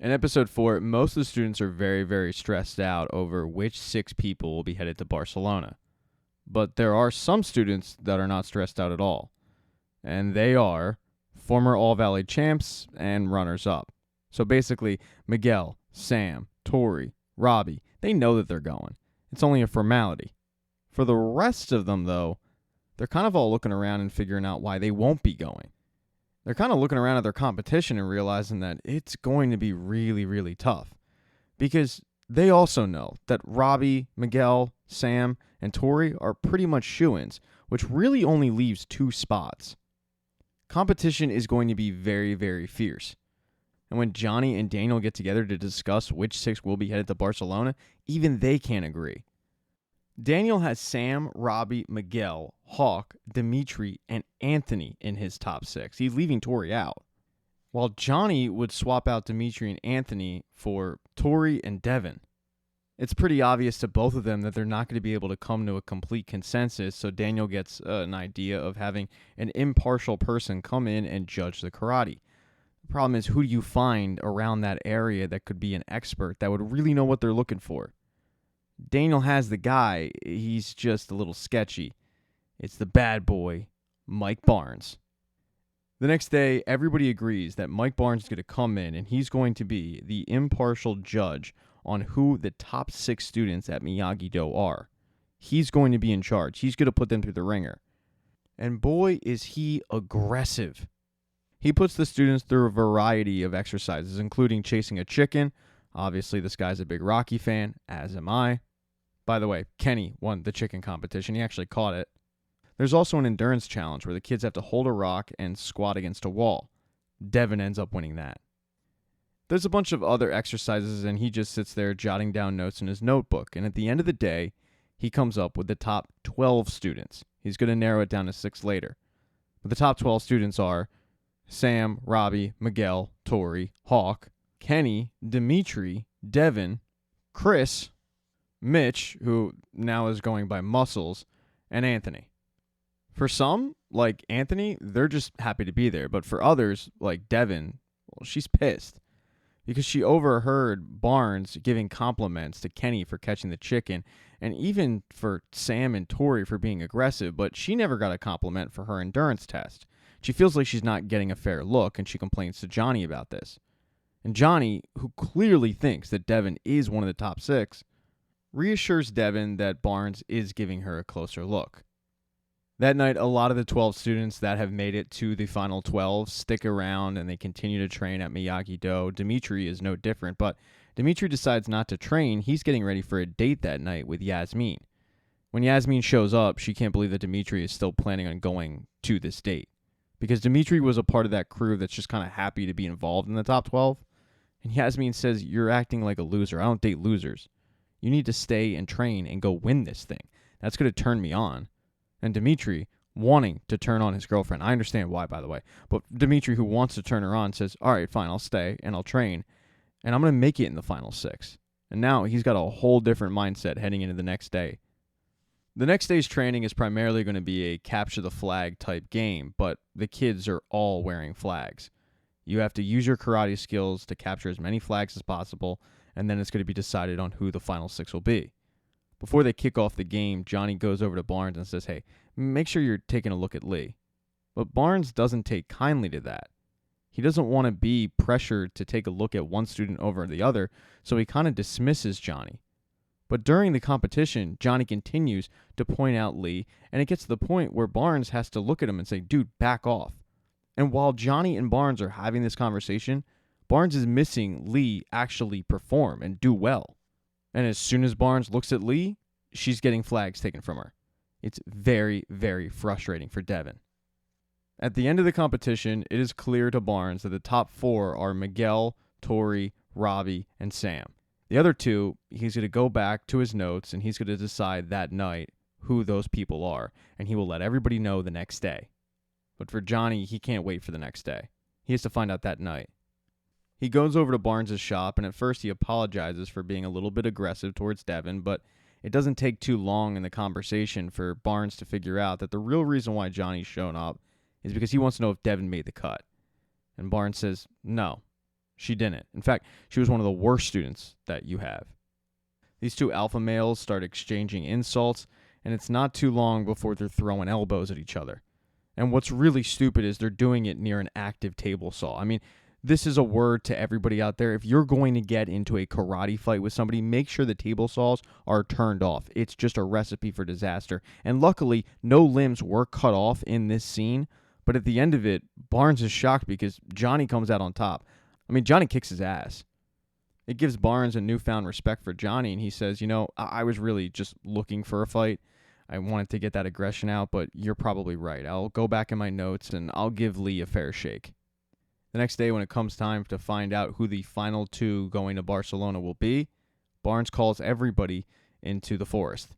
In episode 4, most of the students are very, very stressed out over which 6 people will be headed to Barcelona. But there are some students that are not stressed out at all. And they are former All-Valley champs and runners-up. So basically, Miguel, Sam, Tori, Robbie, they know that they're going. It's only a formality. For the rest of them, though, they're kind of all looking around and figuring out why they won't be going. They're kind of looking around at their competition and realizing that it's going to be really, really tough. Because they also know that Robbie, Miguel, Sam, and Tori are pretty much shoo-ins, which really only leaves 2 spots. Competition is going to be very, very fierce. And when Johnny and Daniel get together to discuss which 6 will be headed to Barcelona, even they can't agree. Daniel has Sam, Robbie, Miguel, Hawk, Dimitri, and Anthony in his top 6. He's leaving Tori out. While Johnny would swap out Dimitri and Anthony for Tori and Devin. It's pretty obvious to both of them that they're not going to be able to come to a complete consensus, so Daniel gets an idea of having an impartial person come in and judge the karate. The problem is, who do you find around that area that could be an expert that would really know what they're looking for? Daniel has the guy, he's just a little sketchy. It's the bad boy, Mike Barnes. The next day, everybody agrees that Mike Barnes is going to come in and he's going to be the impartial judge on who the top 6 students at Miyagi-Do are. He's going to be in charge. He's going to put them through the ringer. And boy, is he aggressive. He puts the students through a variety of exercises, including chasing a chicken. Obviously, this guy's a big Rocky fan, as am I. By the way, Kenny won the chicken competition. He actually caught it. There's also an endurance challenge where the kids have to hold a rock and squat against a wall. Devin ends up winning that. There's a bunch of other exercises, and he just sits there jotting down notes in his notebook. And at the end of the day, he comes up with the top 12 students. He's going to narrow it down to 6 later. But the top 12 students are Sam, Robbie, Miguel, Tori, Hawk, Kenny, Dimitri, Devin, Chris, Mitch, who now is going by Muscles, and Anthony. For some, like Anthony, they're just happy to be there. But for others, like Devin, well, she's pissed. Because she overheard Barnes giving compliments to Kenny for catching the chicken, and even for Sam and Tori for being aggressive, but she never got a compliment for her endurance test. She feels like she's not getting a fair look, and she complains to Johnny about this. And Johnny, who clearly thinks that Devin is one of the top 6, reassures Devin that Barnes is giving her a closer look. That night, a lot of the 12 students that have made it to the final 12 stick around and they continue to train at Miyagi-Do. Dimitri is no different, but Dimitri decides not to train. He's getting ready for a date that night with Yasmin. When Yasmin shows up, she can't believe that Dimitri is still planning on going to this date. Because Dimitri was a part of that crew that's just kind of happy to be involved in the top 12. And Yasmin says, "You're acting like a loser. I don't date losers. You need to stay and train and go win this thing. That's going to turn me on." And Dimitri, wanting to turn on his girlfriend, I understand why, by the way, but Dimitri, who wants to turn her on, says, "All right, fine, I'll stay and I'll train, and I'm going to make it in the final 6. And now he's got a whole different mindset heading into the next day. The next day's training is primarily going to be a capture the flag type game, but the kids are all wearing flags. You have to use your karate skills to capture as many flags as possible, and then it's going to be decided on who the final 6 will be. Before they kick off the game, Johnny goes over to Barnes and says, "Hey, make sure you're taking a look at Lee." But Barnes doesn't take kindly to that. He doesn't want to be pressured to take a look at one student over the other, so he kind of dismisses Johnny. But during the competition, Johnny continues to point out Lee, and it gets to the point where Barnes has to look at him and say, "Dude, back off." And while Johnny and Barnes are having this conversation, Barnes is missing Lee actually perform and do well. And as soon as Barnes looks at Lee, she's getting flags taken from her. It's very, very frustrating for Devin. At the end of the competition, it is clear to Barnes that the top 4 are Miguel, Tori, Robbie, and Sam. The other 2, he's going to go back to his notes and he's going to decide that night who those people are, and he will let everybody know the next day. But for Johnny, he can't wait for the next day. He has to find out that night. He goes over to Barnes' shop, and at first he apologizes for being a little bit aggressive towards Devin, but it doesn't take too long in the conversation for Barnes to figure out that the real reason why Johnny's shown up is because he wants to know if Devin made the cut. And Barnes says, "No, She didn't. In fact, she was one of the worst students that you have. These two alpha males start exchanging insults, and it's not too long before they're throwing elbows at each other. And what's really stupid is they're doing it near an active table saw. I mean, this is a word to everybody out there. If you're going to get into a karate fight with somebody, make sure the table saws are turned off. It's just a recipe for disaster. And luckily, no limbs were cut off in this scene. But at the end of it, Barnes is shocked because Johnny comes out on top. I mean, Johnny kicks his ass. It gives Barnes a newfound respect for Johnny, and he says, I was really just looking for a fight. I wanted to get that aggression out, but you're probably right. I'll go back in my notes, and I'll give Lee a fair shake. The next day, when it comes time to find out who the final two going to Barcelona will be, Barnes calls everybody into the forest.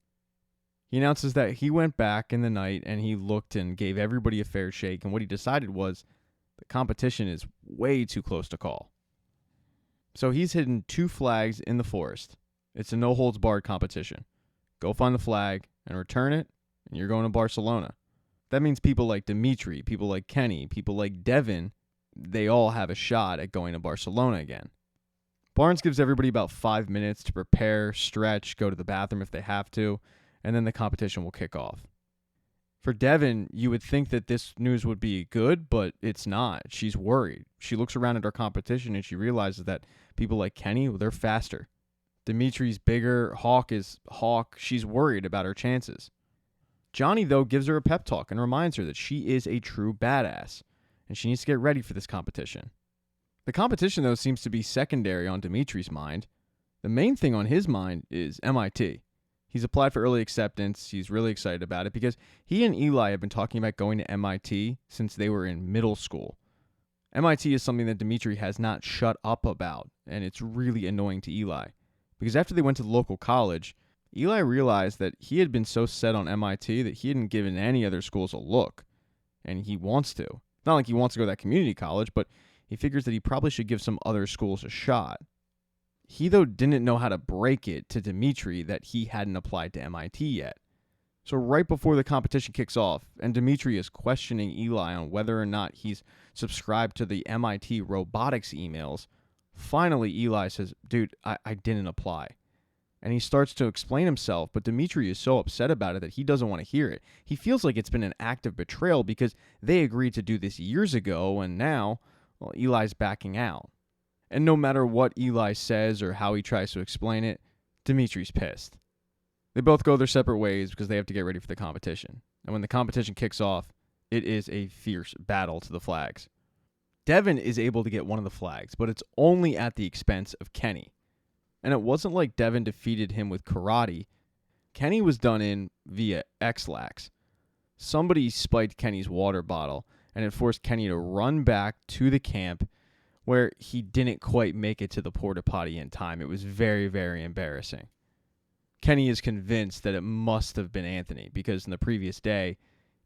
He announces that he went back in the night, and he looked and gave everybody a fair shake, and what he decided was the competition is way too close to call. So he's hidden 2 flags in the forest. It's a no-holds-barred competition. Go find the flag and return it, and you're going to Barcelona. That means people like Dimitri, people like Kenny, people like Devin, they all have a shot at going to Barcelona again. Barnes gives everybody about 5 minutes to prepare, stretch, go to the bathroom if they have to, and then the competition will kick off. For Devin, you would think that this news would be good, but it's not. She's worried. She looks around at her competition and she realizes that people like Kenny, they're faster. Dimitri's bigger. Hawk is Hawk. She's worried about her chances. Johnny, though, gives her a pep talk and reminds her that she is a true badass, and she needs to get ready for this competition. The competition, though, seems to be secondary on Dimitri's mind. The main thing on his mind is MIT. He's applied for early acceptance. He's really excited about it because he and Eli have been talking about going to MIT since they were in middle school. MIT is something that Dimitri has not shut up about, and it's really annoying to Eli. Because after they went to the local college, Eli realized that he had been so set on MIT that he hadn't given any other schools a look. And he wants to. It's not like he wants to go to that community college, but he figures that he probably should give some other schools a shot. He, though, didn't know how to break it to Dimitri that he hadn't applied to MIT yet. So right before the competition kicks off, and Dimitri is questioning Eli on whether or not he's subscribed to the MIT robotics emails, finally Eli says, dude, I didn't apply. And he starts to explain himself, but Dimitri is so upset about it that he doesn't want to hear it. He feels like it's been an act of betrayal because they agreed to do this years ago, and now, well, Eli's backing out. And no matter what Eli says or how he tries to explain it, Dimitri's pissed. They both go their separate ways because they have to get ready for the competition. And when the competition kicks off, it is a fierce battle to the flags. Devin is able to get one of the flags, but it's only at the expense of Kenny. And it wasn't like Devin defeated him with karate. Kenny was done in via X-Lax. Somebody spiked Kenny's water bottle, and it forced Kenny to run back to the camp where he didn't quite make it to the porta potty in time. It was very, very embarrassing. Kenny is convinced that it must have been Anthony because in the previous day,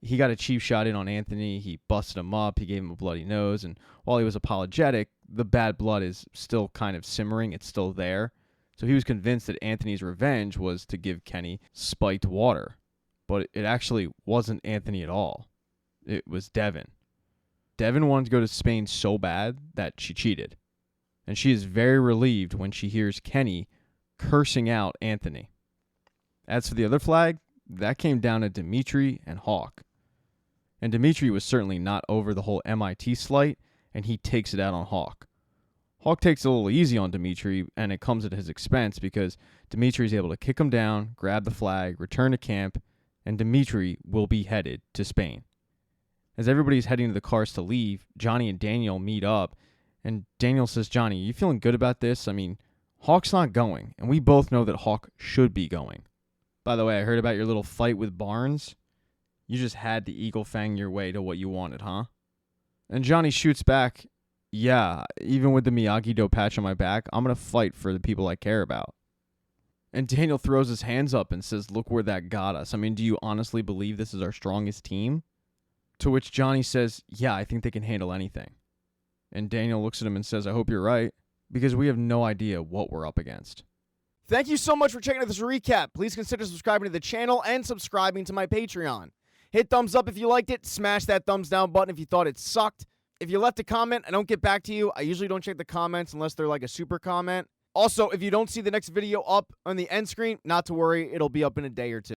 he got a cheap shot in on Anthony. He busted him up. He gave him a bloody nose. And while he was apologetic, the bad blood is still kind of simmering. It's still there. So he was convinced that Anthony's revenge was to give Kenny spiked water. But it actually wasn't Anthony at all. It was Devin. Devin wanted to go to Spain so bad that she cheated. And she is very relieved when she hears Kenny cursing out Anthony. As for the other flag, that came down to Dimitri and Hawk. And Dimitri was certainly not over the whole MIT slight, and he takes it out on Hawk. Hawk takes it a little easy on Dimitri, and it comes at his expense because Dimitri is able to kick him down, grab the flag, return to camp, and Dimitri will be headed to Spain. As everybody's heading to the cars to leave, Johnny and Daniel meet up, and Daniel says, Johnny, you feeling good about this? I mean, Hawk's not going, and we both know that Hawk should be going. By the way, I heard about your little fight with Barnes. You just had to eagle fang your way to what you wanted, huh? And Johnny shoots back, yeah, even with the Miyagi-Do patch on my back, I'm going to fight for the people I care about. And Daniel throws his hands up and says, look where that got us. I mean, do you honestly believe this is our strongest team? To which Johnny says, yeah, I think they can handle anything. And Daniel looks at him and says, I hope you're right, because we have no idea what we're up against. Thank you so much for checking out this recap. Please consider subscribing to the channel and subscribing to my Patreon. Hit thumbs up if you liked it. Smash that thumbs down button if you thought it sucked. If you left a comment, I don't get back to you. I usually don't check the comments unless they're like a super comment. Also, if you don't see the next video up on the end screen, not to worry, it'll be up in a day or two.